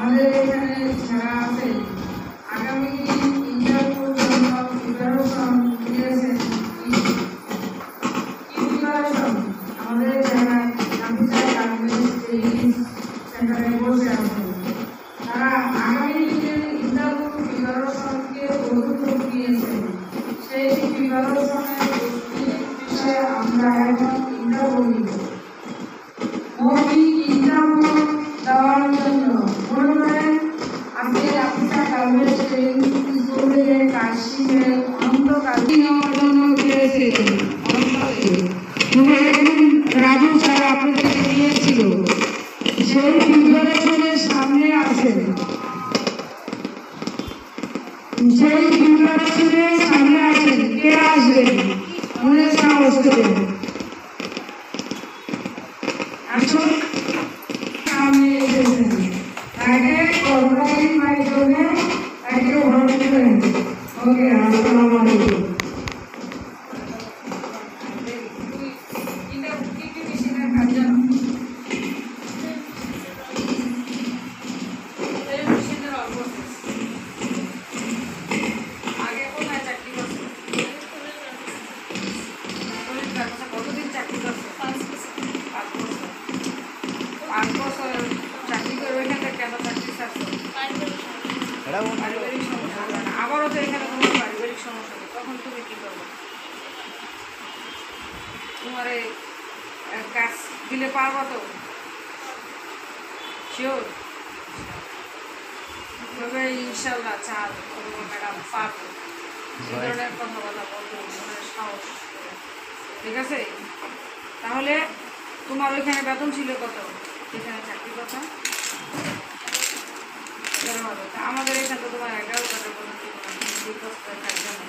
আমাদের এখানে যারা আছেন আগামী ইন্টারভিউর জন্য প্রিপারেশন নিয়েছেন, প্রিপারেশন আমাদের যারা অফিসার গার্মেন্টস ট্রেনিং সেন্টারে বসে আছেন, তারা আগামী দিনের ইন্টারভিউ প্রিপারেশনকে কতটুকু নিয়েছেন সেই প্রিপারেশনের বিষয়ে আমরা এখন ইন্টারভিউ নিব। মৌখিক ইন্টারভিউ দেওয়ার জন্য মনে করেন আপনি অফিসার গার্মেন্টস ট্রেনিং স্কুলে কাশিমে অনন্তকালী নেওয়ার জন্য গিয়েছিলেন। রাজু স্যার আপনাদেরকে দিয়েছিল, সেই প্রিপারেশনের সামনে আছেন, সেই প্রিপারেশনের সামনে আছেন, কে আসবেন মনে সাহস করে আসুন সামনে এসেছেন, তাকে সরকারি মাধ্যমে তাকে ভর্তি করেন। ওকে, আসসালামু আলাইকুম। কতদিন চাকরি করছো? 5 বছর চাকরি করে ওইখান থেকে কেন চাকরি ছাড়ছো? পারিবারিক সমস্যা। আবারও তো এখানে তোমার পারিবারিক সমস্যা, তখন তুমি কি করবে? তোমার কাজ দিলে পারবো তো? শিওর? তবে ইনশাল্লাহ চাল ম্যাডাম পারবো, সে ধরনের কথাবার্তা বলবো মনের সাহস। ঠিক আছে, তাহলে তোমার ওইখানে বেতন ছিল কত? যেখানে চাকরি কথা 11,000। আমাদের এখানে তো তোমার 11,000 বেতন ছিল না, 2 বছর থাকবে না।